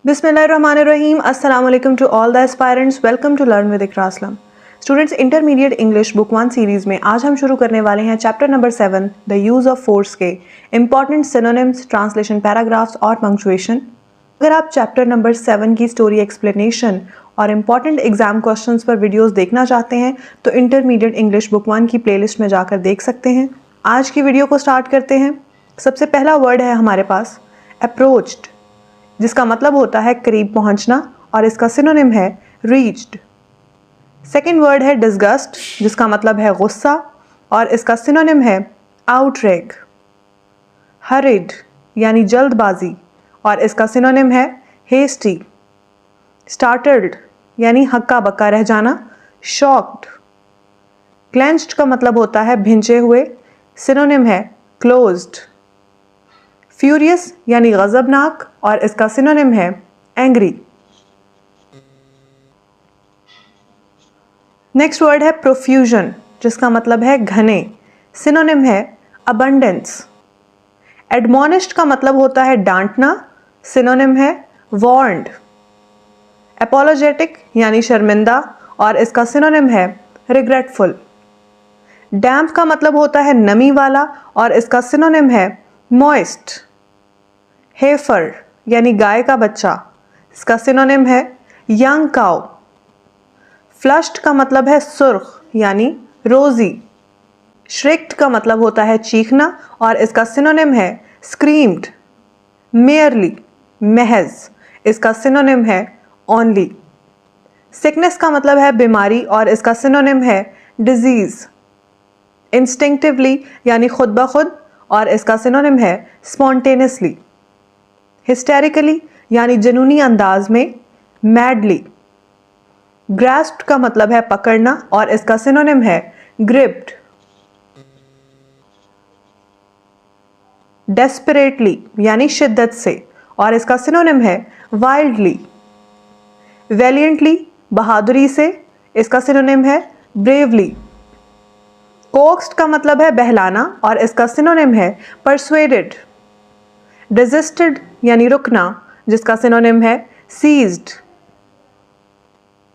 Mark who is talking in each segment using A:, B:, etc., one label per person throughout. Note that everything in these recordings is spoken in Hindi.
A: Bismillahirrahmanirrahim. Assalamu alaikum to all the aspirants. Welcome to Learn with Iqra Aslam. Students, intermediate English book 1 series में आज हम शुरू करने वाले हैं chapter number 7 the use of force के इंपॉर्टेंट सिनोनिम्स, ट्रांसलेशन पैराग्राफ्स और पंक्चुएशन। अगर आप चैप्टर नंबर 7 की स्टोरी एक्सप्लेनेशन और इंपॉर्टेंट एग्जाम क्वेश्चंस पर वीडियोस देखना चाहते हैं तो इंटरमीडिएट इंग्लिश बुक 1 की प्लेलिस्ट में जाकर देख सकते हैं। आज की वीडियो को स्टार्ट करते हैं। सबसे पहला वर्ड है हमारे पास अप्रोच्ड, जिसका मतलब होता है करीब पहुंचना और इसका सिनोनिम है रीच्ड। सेकेंड वर्ड है डिस्गस्ट, जिसका मतलब है गुस्सा और इसका सिनोनिम है आउटरेग। हरिड यानी जल्दबाजी और इसका सिनोनिम है हेस्टी। स्टार्टल्ड यानी हक्का बक्का रह जाना, शॉक्ड। क्लेंच्ड का मतलब होता है भिंचे हुए, सिनोनिम है क्लोज्ड। फ्यूरियस यानी गजबनाक और इसका सिनोनिम है एंग्री। नेक्स्ट वर्ड है प्रोफ्यूजन, जिसका मतलब है घने, सिनोनिम है अबंडेंस। एडमोनिश्ड का मतलब होता है डांटना, सिनोनिम है वार्न्ड। एपोलोजेटिक यानी शर्मिंदा और इसका सिनोनिम है रिग्रेटफुल। डैम्प का मतलब होता है नमी वाला और इसका सिनोनिम है मॉइस्ट। हेफर यानी गाय का बच्चा, इसका सिनोनिम है यंग काउ। फ्लश्ड का मतलब है सुर्ख यानी रोजी। श्रिक्ड का मतलब होता है चीखना और इसका सिनोनिम है स्क्रीम्ड। मेयरली महज, इसका सिनोनिम है ओनली। सिकनेस का मतलब है बीमारी और इसका सिनोनिम है डिजीज। इंस्टिंक्टिवली यानी खुद ब खुद और इसका सिनोनिम है स्पॉन्टेनियसली। हिस्टेरिकली यानी जुनूनी अंदाज में, मैडली। ग्रास्प्ड का मतलब है पकड़ना और इसका सिनोनिम है ग्रिप्ड। डेस्परेटली यानी शिद्दत से और इसका सिनोनिम है वाइल्डली। वैलियंटली बहादुरी से, इसका सिनोनिम है ब्रेवली। कोक्स्ड का मतलब है बहलाना और इसका सिनोनिम है परसुएडेड। डिजिस्टेड यानी रुकना, जिसका सिनोनिम है सीज्ड।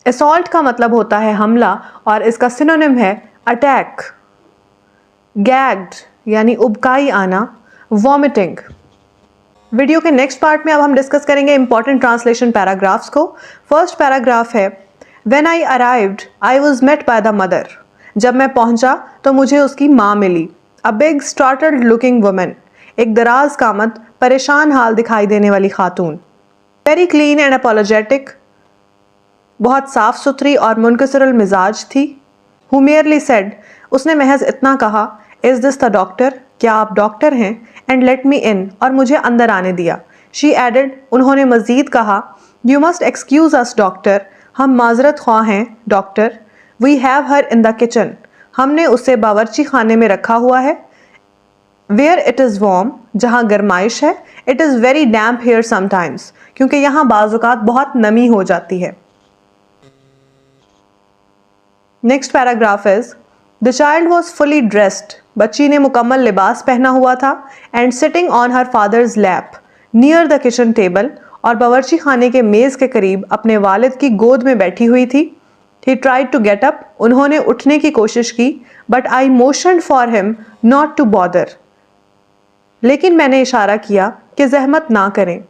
A: असॉल्ट का मतलब होता है हमला और इसका सिनोनिम है अटैक। गैग्ड यानी उबकाई आना, वॉमिटिंग। वीडियो के नेक्स्ट पार्ट में अब हम डिस्कस करेंगे इंपॉर्टेंट ट्रांसलेशन पैराग्राफ्स को। फर्स्ट पैराग्राफ है when I arrived I was met by the mother. जब मैं पहुंचा तो मुझे उसकी माँ मिली। A big startled looking woman, एक दराज कामत परेशान हाल दिखाई देने वाली खातून। वेरी क्लीन एंड अपॉलोजेटिक, बहुत साफ सुथरी और मुनकसरल मिजाज थी। हु मेयरली सेड, उसने महज इतना कहा, इज दिस द डॉक्टर, क्या आप डॉक्टर हैं, एंड लेट मी इन, और मुझे अंदर आने दिया। शी एडेड, उन्होंने मजीद कहा, you must excuse us doctor, हम माजरत ख्वाह हैं doctor. We have her in the kitchen, हमने उसे बावर्ची खाने में रखा हुआ है। वेयर इट इज़ वार्म, जहाँ गर्माइश है। It is very damp here sometimes, क्योंकि यहाँ बाज़-औक़ात बहुत नमी हो जाती है। Next paragraph is the child was fully dressed, बच्ची ने मुकम्मल लिबास पहना हुआ था। And sitting on her father's lap near the kitchen table, और बावर्ची खाने के मेज़ के करीब अपने वालिद की गोद में बैठी हुई थी। He tried to get up, उन्होंने उठने की कोशिश की। But I motioned for him not to bother, लेकिन मैंने इशारा किया कि जहमत ना करें।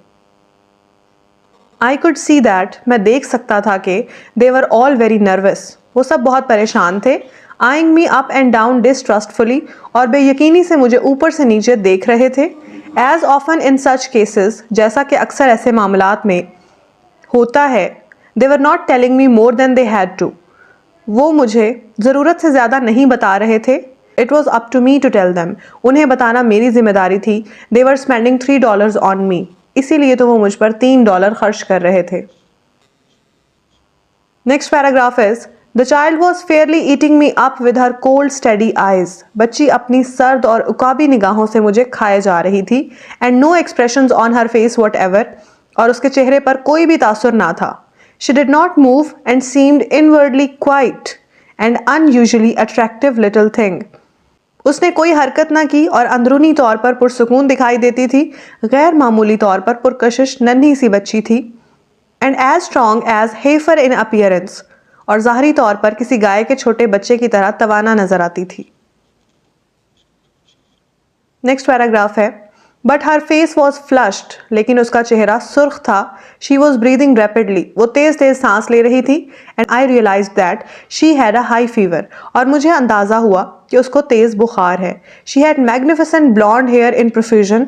A: आई कुड सी दैट, मैं देख सकता था कि they were all very nervous, वो सब बहुत परेशान थे। Eyeing me up and down distrustfully, और बेयकीनी से मुझे ऊपर से नीचे देख रहे थे। As often in such cases, जैसा कि अक्सर ऐसे मामलात में होता है। They were not telling me more than they had to, वो मुझे ज़रूरत से ज़्यादा नहीं बता रहे थे। It was up to me to tell them, उन्हें बताना मेरी जिम्मेदारी थी। दे वर स्पेंडिंग $3 ऑन मी, इसीलिए तो वो मुझ पर $3 खर्च कर रहे थे। Next paragraph is the child was Fairlie eating me up with her cold steady eyes, बच्ची अपनी सर्द और उकाबी निगाहों से मुझे खाए जा रही थी। And no expressions on her face whatever, और उसके चेहरे पर कोई भी तासुर ना था। She did not move and seemed inwardly quiet and unusually attractive little thing, उसने कोई हरकत ना की और अंदरूनी तौर पर पुरसुकून दिखाई देती थी। गैर मामूली तौर पर पुरकशिश नन्ही सी बच्ची थी। And as strong as heifer in appearance, और ज़ाहरी तौर पर किसी गाय के छोटे बच्चे की तरह तवाना नजर आती थी। नेक्स्ट पैराग्राफ है, but her face was flushed, लेकिन उसका चेहरा सुर्ख था। शी वॉज ब्रीदिंग रैपिडली, वो तेज तेज सांस ले रही थी। And I realize that she had a high fever, और मुझे अंदाजा हुआ कि उसको तेज बुखार है। She had magnificent blonde hair in profusion,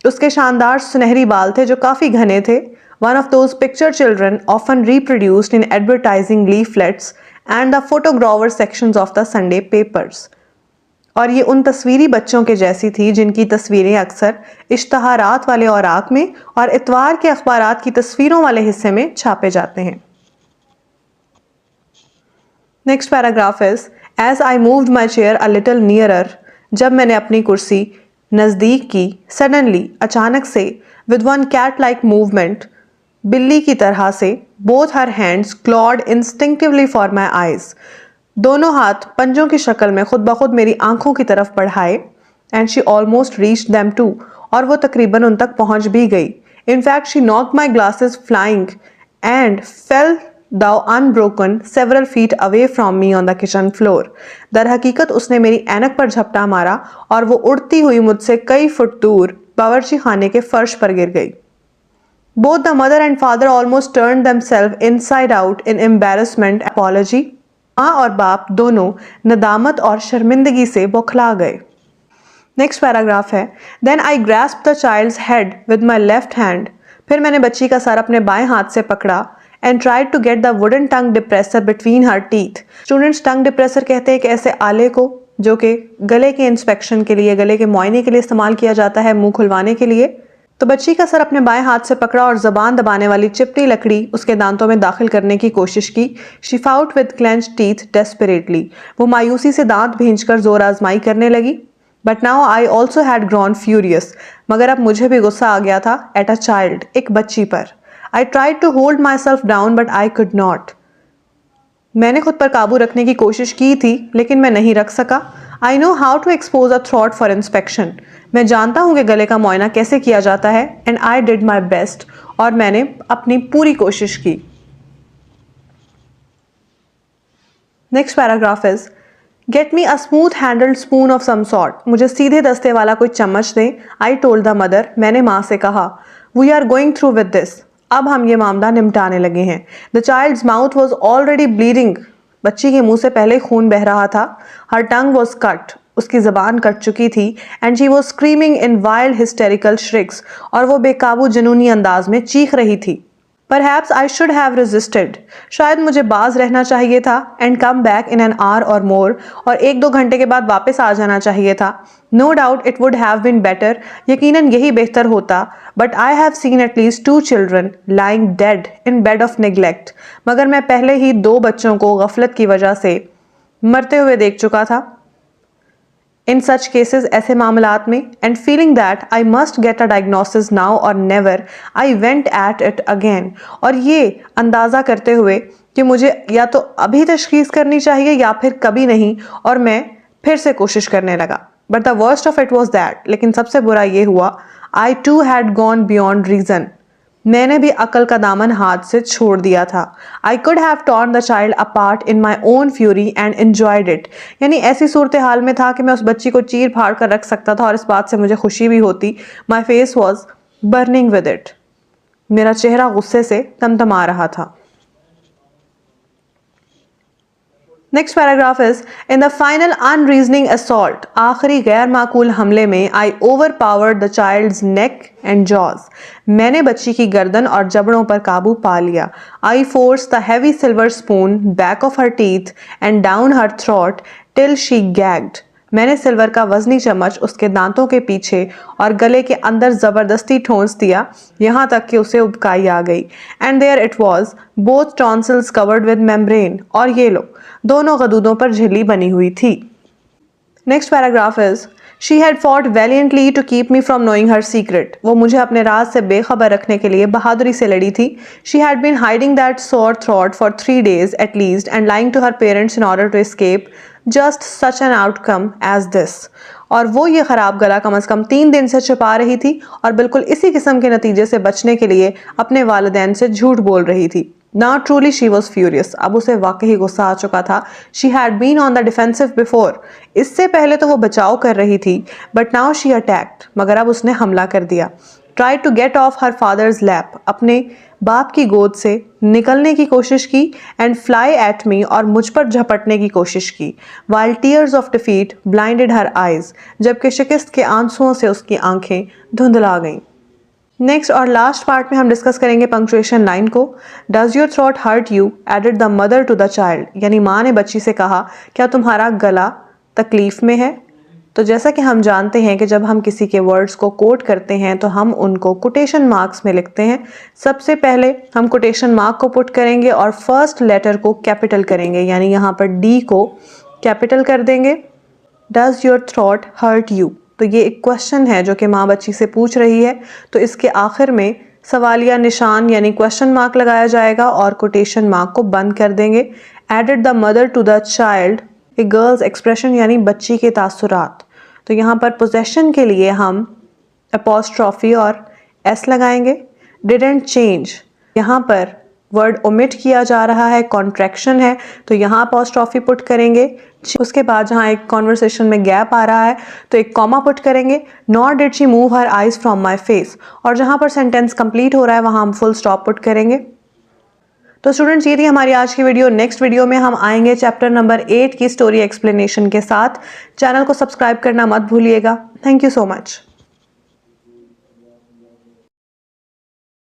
A: उसके शानदार सुनहरी बाल थे जो काफ़ी घने थे। One of those picture children often reproduced in advertising leaflets and the photographer sections of the Sunday papers, और ये उन तस्वीरी बच्चों के जैसी थी जिनकी तस्वीरें अक्सर इश्तहारात वाले औराक में और इतवार के अखबारात की तस्वीरों वाले हिस्से में छापे जाते हैं। Next paragraph is, as I moved my chair a little nearer, जब मैंने अपनी कुर्सी नज़दीक की, सडनली अचानक से, with one cat like movement, बिल्ली की तरह से, both her hands clawed instinctively for my eyes, दोनों हाथ पंजों की शक्ल में खुद ब खुद मेरी आंखों की तरफ बढ़ाए। And she almost reached them too, और वो तकरीबन उन तक पहुंच भी गई। In fact she knocked my glasses flying and fell though unbroken several feet away from me on the kitchen floor. दर हकीकत उसने मेरी ऐनक पर झपटा मारा और वो उड़ती हुई मुझसे कई फुट दूर बावर्ची खाने के फर्श पर गिर गई। Both the mother and father almost turned themselves inside out in embarrassment and apology. माँ और बाप दोनों नदामत और शर्मिंदगी से बौखला गए। नेक्स्ट पैराग्राफ है, then I grasped the child's head with my left hand, फिर मैंने बच्ची का सर अपने बाएं हाथ से पकड़ा। And tried to get the wooden tongue depressor between her teeth. Students, tongue depressor कहते हैं एक ऐसे आले को जो कि गले के इंस्पेक्शन के लिए, गले के मुआयने के लिए इस्तेमाल किया जाता है, मुंह खुलवाने के लिए। तो बच्ची का सर अपने बाएं हाथ से पकड़ा और जबान दबाने वाली चिपटी लकड़ी उसके दांतों में दाखिल करने की कोशिश की। She fought with clenched teeth desperately, वो मायूसी से दांत भींचकर जोर आजमाई करने लगी। But now I also had grown furious, मगर अब मुझे भी गुस्सा आ गया था। एट अ चाइल्ड, एक बच्ची पर। I tried to hold myself down but I could not, मैंने खुद पर काबू रखने की कोशिश की थी लेकिन मैं नहीं रख सका। I know how to expose a throat for inspection, मैं जानता हूँ कि गले का मुआयना कैसे किया जाता है। And I did my best, और मैंने अपनी पूरी कोशिश की। Next paragraph is, get me a smooth handled spoon of some sort, मुझे सीधे दस्ते वाला कोई चम्मच दे। आई टोल्ड द मदर, मैंने माँ से कहा। We are going through with this, अब हम ये मामला निपटाने लगे हैं। The child's mouth was already bleeding, बच्ची के मुंह से पहले खून बह रहा था। हर टंग वॉज कट, उसकी जबान कट चुकी थी। And she was screaming in wild hysterical shrieks, और वो बेकाबू जुनूनी अंदाज में चीख रही थी। Perhaps I should have resisted, शायद मुझे बाज रहना चाहिए था। And come back in an hour और मोर, और 1-2 घंटे के बाद वापस आ जाना चाहिए था। No doubt it would have been better, यकीनन यही बेहतर होता। But I have seen at least 2 children lying dead in bed of neglect, मगर मैं पहले ही 2 बच्चों को गफलत की वजह से मरते हुए देख चुका था। इन सच केसेस, ऐसे मामलात में, and feeling that I must get a diagnosis now और never, I went at it again, और ये अंदाज़ा करते हुए कि मुझे या तो अभी तशखीस करनी चाहिए या फिर कभी नहीं, और मैं फिर से कोशिश करने लगा। But the worst of it was that, लेकिन सबसे बुरा ये हुआ, I too had gone beyond reason, मैंने भी अकल का दामन हाथ से छोड़ दिया था। I could have torn the child apart in my own fury and enjoyed it, यानी ऐसी सूरत हाल में था कि मैं उस बच्ची को चीर फाड़ कर रख सकता था और इस बात से मुझे खुशी भी होती। My face was burning with it, मेरा चेहरा गुस्से से तमतमा रहा था। Next paragraph is, in the final unreasoning assault, आखिरी गैर माकूल हमले में, I overpowered the child's neck and jaws, मैंने बच्ची की गर्दन और जबड़ों पर काबू पा लिया। I force the heavy silver spoon back of her teeth and down her throat till she gagged, मैंने सिल्वर का वजनी चम्मच उसके दांतों के पीछे और गले के अंदर जबरदस्ती ठोंस दिया, यहाँ तक कि उसे उबकाई आ गई। And there it was, both tonsils covered with membrane, और ये लो, दोनों गदूदों पर झिल्ली बनी हुई थी। Next paragraph is, she had fought valiantly to keep me from knowing her secret, वो मुझे अपने राज से बेखबर रखने के लिए बहादुरी से लड़ी थी। She had been hiding that sore throat for 3 days at least and lying to her parents in order to escape, just such an outcome as this. और वो ये ख़राब गला कम से कम 3 दिन से छुपा रही थी और बिल्कुल इसी किस्म के नतीजे से बचने के लिए अपने वालिदैन से झूठ बोल रही थी। Now truly she was furious। अब उसे वाकई गुस्सा आ चुका था। She had been on the defensive before। इससे पहले तो वो बचाव कर रही थी, but now she attacked। मगर अब उसने हमला कर दिया। Tried to get off her father's lap। अपने बाप की गोद से निकलने की कोशिश की and fly at me और मुझ पर झपटने की कोशिश की। While tears of defeat blinded her eyes। जबकि शिकस्त के आंसुओं से उसकी आंखें धुंधला गईं। नेक्स्ट और लास्ट पार्ट में हम डिस्कस करेंगे पंक्चुएशन लाइन को। Does your throat hurt you, added the mother to the child. यानी माँ ने बच्ची से कहा क्या तुम्हारा गला तकलीफ में है। तो जैसा कि हम जानते हैं कि जब हम किसी के वर्ड्स को कोट करते हैं तो हम उनको कोटेशन मार्क्स में लिखते हैं। सबसे पहले हम कोटेशन मार्क को पुट करेंगे और फर्स्ट लेटर को कैपिटल करेंगे, यानी यहाँ पर डी को कैपिटल कर देंगे। Does your throat hurt you, तो ये एक क्वेश्चन है जो कि माँ बच्ची से पूछ रही है, तो इसके आखिर में सवालिया निशान यानी क्वेश्चन मार्क लगाया जाएगा और कोटेशन मार्क को बंद कर देंगे। Added the mother to the child a girl's expression, यानी बच्ची के तासुरात। तो यहाँ पर पोजेशन के लिए हम अपॉस्ट्रॉफी और एस लगाएंगे। डिडंट चेंज, यहाँ पर वर्ड ओमिट किया जा रहा है, कॉन्ट्रैक्शन है, तो यहाँ अपॉस्ट्रॉफी पुट करेंगे। उसके बाद जहाँ एक कॉन्वर्सेशन में गैप आ रहा है तो एक कॉमा पुट करेंगे। Nor did she move her eyes from my face, और जहाँ पर सेंटेंस कंप्लीट हो रहा है वहाँ हम फुल स्टॉप पुट करेंगे। तो स्टूडेंट्स ये थी हमारी आज की वीडियो। नेक्स्ट वीडियो में हम आएंगे चैप्टर नंबर 8 की स्टोरी एक्सप्लेनेशन के साथ। चैनल को सब्सक्राइब करना मत भूलिएगा। Thank you so much.